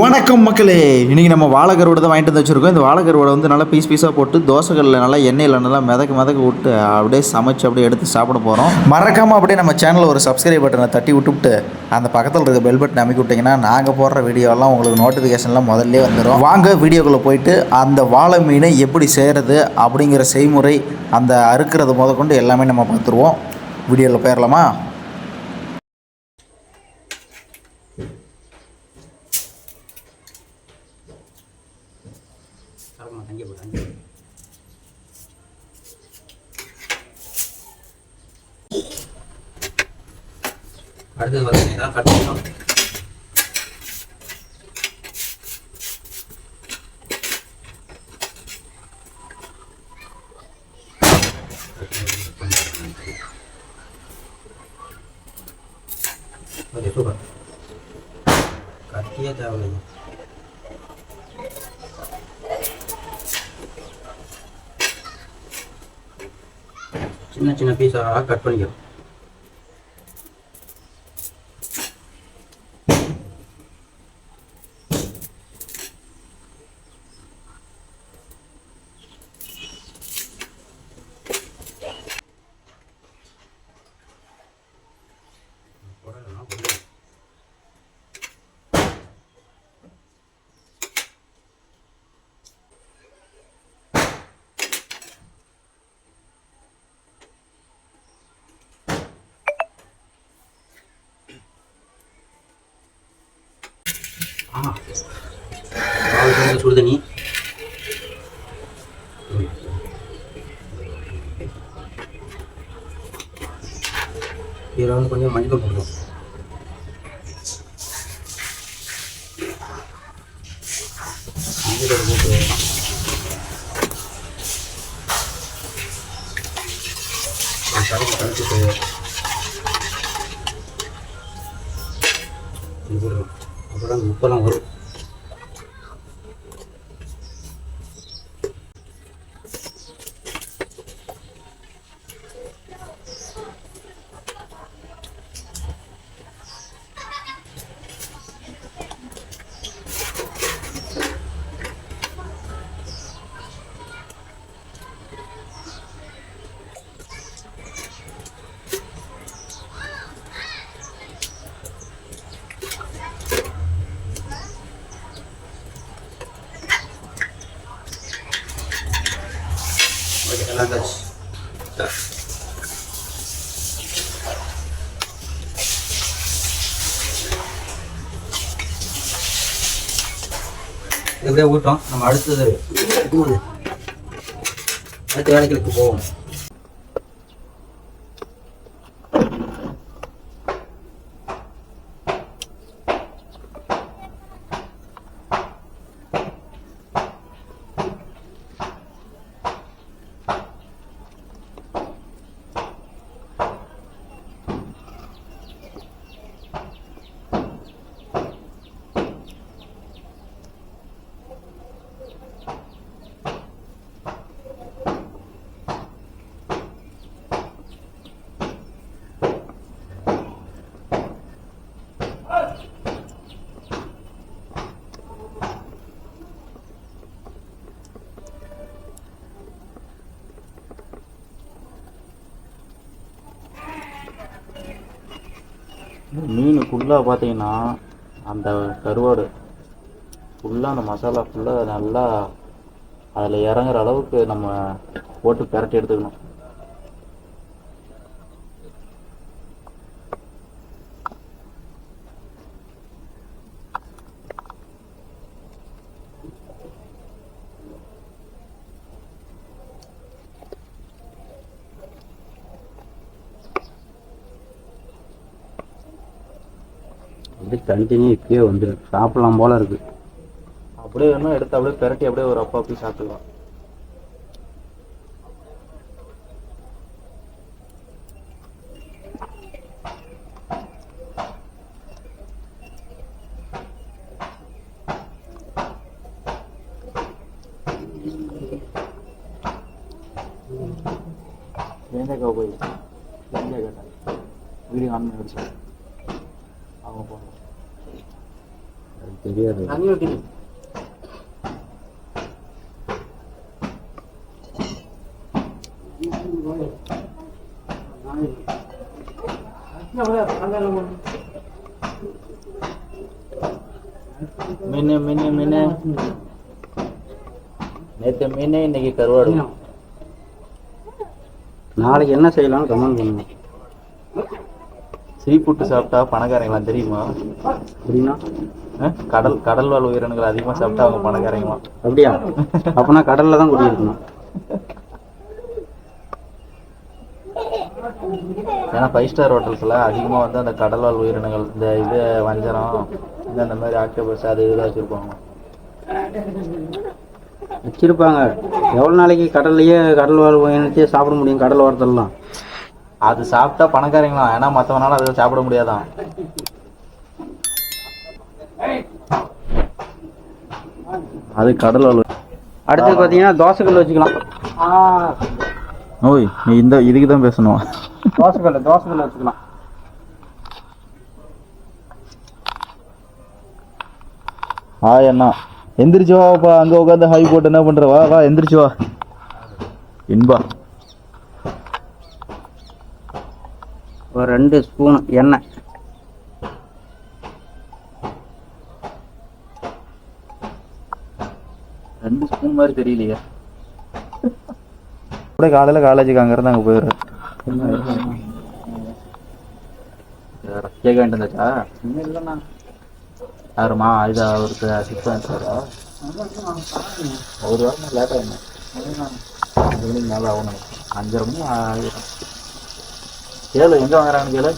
வணக்கம் மக்களே, இன்றைக்கி நம்ம வாழைக்கருவோட தான் வாங்கிட்டு வந்து வச்சுருக்கோம். இந்த வாழைக்கருவோட வந்து நல்லா பீஸாக போட்டு தோசைகளில் நல்லா எண்ணெயில் நல்லா மிதக்க விட்டு அப்படியே சமைச்சு அப்படியே எடுத்து சாப்பிட போகிறோம். மறக்காமல் அப்படியே நம்ம சேனலில் ஒரு சப்ஸ்கிரைப் பட்டனை தட்டி விட்டுவிட்டு அந்த பக்கத்தில் இருக்க பெல் பட்டன் அமைக்கி விட்டிங்கன்னா நாங்கள் போடுற வீடியோலாம் உங்களுக்கு நோட்டிஃபிகேஷன்லாம் முதல்ல வந்துடும். வாங்க வீடியோக்குள்ளே போயிட்டு அந்த வாழை மீனை எப்படி செய்கிறது அப்படிங்கிற செய்முறை, அந்த அறுக்கிறது முதற்கொண்டு எல்லாமே நம்ம பார்த்துருவோம். வீடியோவில் போயிடலாமா? அடுத்தது பார்த்தீங்கன்னா கட் பண்ணலாம். Okay, super. கத்தியே தேவையில்லைங்க. சின்ன சின்ன பீஸாக கட் பண்ணிக்கிறோம். சுடு தண்ணி, இதில் வந்து கொஞ்சம் மஞ்சள் போடுவோம். மஞ்சள் போட்டு கழிச்சுட்டு போடுறோம். அப்புறம் உப்பெல்லாம் வரும். எல்லாம் தாச்சு. எப்படியே ஊட்டோம். நம்ம அடுத்த வேலைகளுக்கு போவோம். மீன் ஃபுல்லாக பார்த்தீங்கன்னா அந்த கருவாடு ஃபுல்லாக அந்த மசாலா ஃபுல்லாக நல்லா அதில் இறங்குற அளவுக்கு நம்ம போட்டு பிரட்டி எடுத்துக்கணும். அப்படியே தனித்தனியாக இப்பயே வந்துடும். சாப்பிடலாம் போல இருக்கு. அப்படியே வேணும் எடுத்து அப்படியே பிரட்டி அப்படியே ஒரு அப்பா அப்படி சாப்பிடலாம். வெங்காய் போய் வெங்காய் கேட்டேன் வீடியோ ஆன் பண்ணி வச்சு அவங்க போகணும். தெரியாது. மீன் மீன் மீன் நேற்று மீன் இன்னைக்கு கருவாடு. நாளைக்கு என்ன செய்யலாம்னு கமெண்ட் பண்ணுங்க. சீ ஃபுட்டு சாப்பிட்டா பணக்காரங்களாம் தெரியுமா? அப்படின்னா கடல் வாழ் உயிரினங்கள் அதிகமாக சாப்பிட்டா அவங்க பணக்காரங்களாம். அப்படியா? அப்பனா கடல்ல தான் குடியிருக்கணும். ஏன்னா 5 ஸ்டார் ஹோட்டல்ஸில் அதிகமாக வந்து அந்த கடல் வாழ் உயிரினங்கள் இந்த இது வஞ்சரம் இந்த மாதிரி ஆக்டோபஸ் அது இதெல்லாம் வச்சுருப்பாங்க. வச்சிருப்பாங்க. எவ்வளோ நாளைக்கு கடல் வாழ் உயிரினத்தையே சாப்பிட முடியும் கடல் ஓரத்துலலாம்? அது சாப்பிட்டா பணக்காரங்களாம். ஏன்னா மற்றவனால அதை சாப்பிட முடியாதான். அது கடல் வாழ். அடுத்து பார்த்தீங்கன்னா தோசைக்கல் வச்சுக்கலாம். ஓய் நீ இதுக்கு தான் பேசணும். தோசைக்கல் வச்சுக்கலாம். அண்ணா எந்திரிச்சு வாப்பா, அங்க உட்காந்து ஹை போட்டு என்ன பண்ற? வா எந்திரிச்சு வா இன்பா. ஒரு 2 ஸ்பூன் எண்ணெய். ரெண்டு ஸ்பூன் மாதிரி தெரியலையே. கூட காலையில் காலேஜுக்கு அங்கேருந்து அங்கே போயிடுறேன். கேட்க வேண்டியதாச்சா? இல்லைண்ணா. யாருமா இது அவருக்கு 6 சாரா? ஒரு வாரம் லேட்டாக என்ன 5 மணிக்கு மேலே ஆகணும். 5:30 மணி ஆகிடும். கேளு எங்கே வாங்குறான்னு கேளு.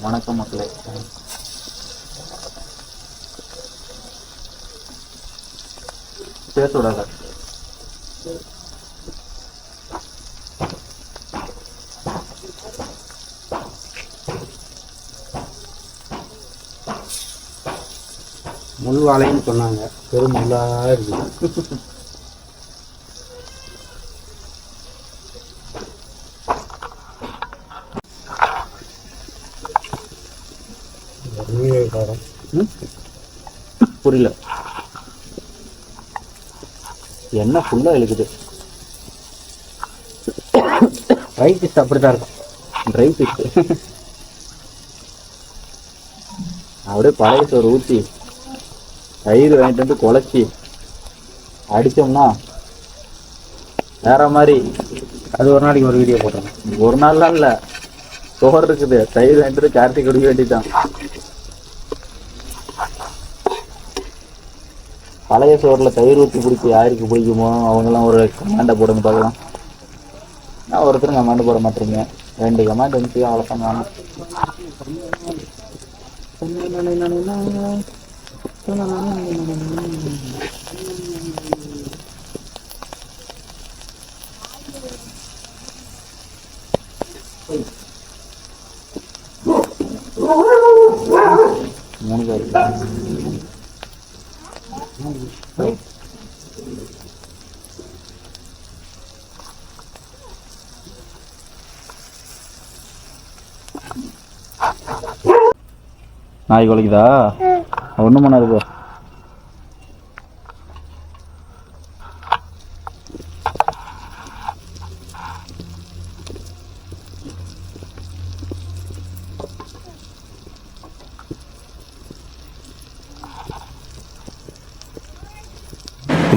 வணக்கம் மக்களே. பேச விடாத. முள் வாழைன்னு சொன்னாங்க. பெரும் முள்ளா இருக்குது. புரியல. எண்ணெய் ஃபுல்லாக இழுக்குது. ட்ரை ஃபிஷ் அப்படிதான் இருக்கும். ட்ரை ஃபிஷ் அப்படியே பழைய சோறு ஊற்றி தயிர் வாங்கிட்டு வந்து குழச்சி அடித்தோம்னா வேற மாதிரி. அது ஒரு நாளைக்கு ஒரு வீடியோ போடுறேன். ஒரு நாள்லாம் இல்லை, சோறு இருக்குது, தயிர் வாங்கிட்டு வந்து கார்த்திக் குடிக்க வேண்டியதான். பழைய சோறில் தயிர் ஊற்றி பிடிச்சி யாருக்கு பிடிக்குமோ அவங்கெல்லாம் ஒரு கமாண்டை போடுங்க பார்க்கலாம். நான் ஒருத்தரும் கமாண்டு போட மாட்டேங்க. 2 கமாண்ட் வந்துச்சு அவ்வளோதான். நானும் மூணு பேர் நாய் குலைக்குதா? ஒன்றும் பண்ணாது போ.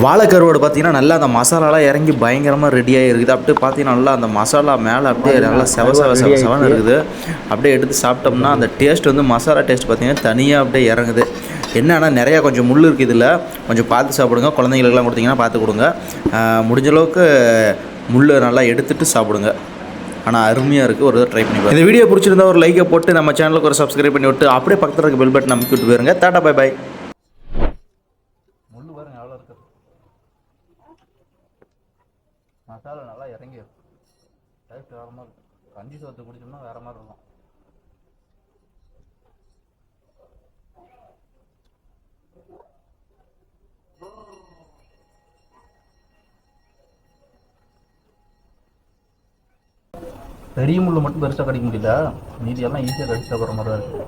வாழைக்கருவாடு பார்த்தீங்கன்னா நல்லா அந்த மசாலாலாம் இறங்கி பயங்கரமாக ரெடியாக இருக்குது. அப்படியே பார்த்தீங்கன்னா நல்லா அந்த மசாலா மேலே அப்படியே நல்லா செவன்னு இருக்குது. அப்படியே எடுத்து சாப்பிட்டோம்னா அந்த டேஸ்ட் வந்து மசாலா டேஸ்ட் பார்த்தீங்கன்னா தனியாக அப்படியே இறங்குது. என்னன்னா நிறையா கொஞ்சம் முள் இருக்குது இதில், கொஞ்சம் பார்த்து சாப்பிடுங்க. குழந்தைங்களுக்குலாம் கொடுத்தீங்கன்னா பார்த்து கொடுங்க. முடிஞ்ச அளவுக்கு முள் நல்லா எடுத்துகிட்டு சாப்பிடுங்க. ஆனால் அருமையாக இருக்குது. ஒரு ட்ரை பண்ணி பாருங்க. இந்த வீடியோ பிடிச்சிருந்தா ஒரு லைக்கை போட்டு நம்ம சேனலுக்கு ஒரு சப்ஸ்கிரைப் பண்ணி விட்டு அப்படியே பக்கத்தில் இருக்க பெல் பட்டன் அமைக்கிட்டு போயிருங்க. டாடா பை பை. முள் பாருங்க எவ்வளோ இருக்குது. மசாலா நல்லா இறங்கி டேஸ்ட் வேறு மாதிரி இருக்கும். கஞ்சி சோத்து குடிச்சோம்னா வேறு மாதிரி இருக்கும். பெரிய முள்ளு மட்டும் பெருசாக கடிக்க முடியல, மீதி எல்லாம் ஈஸியாக கடிச்சு சாப்பிட்ற மாதிரி தான் இருக்கு.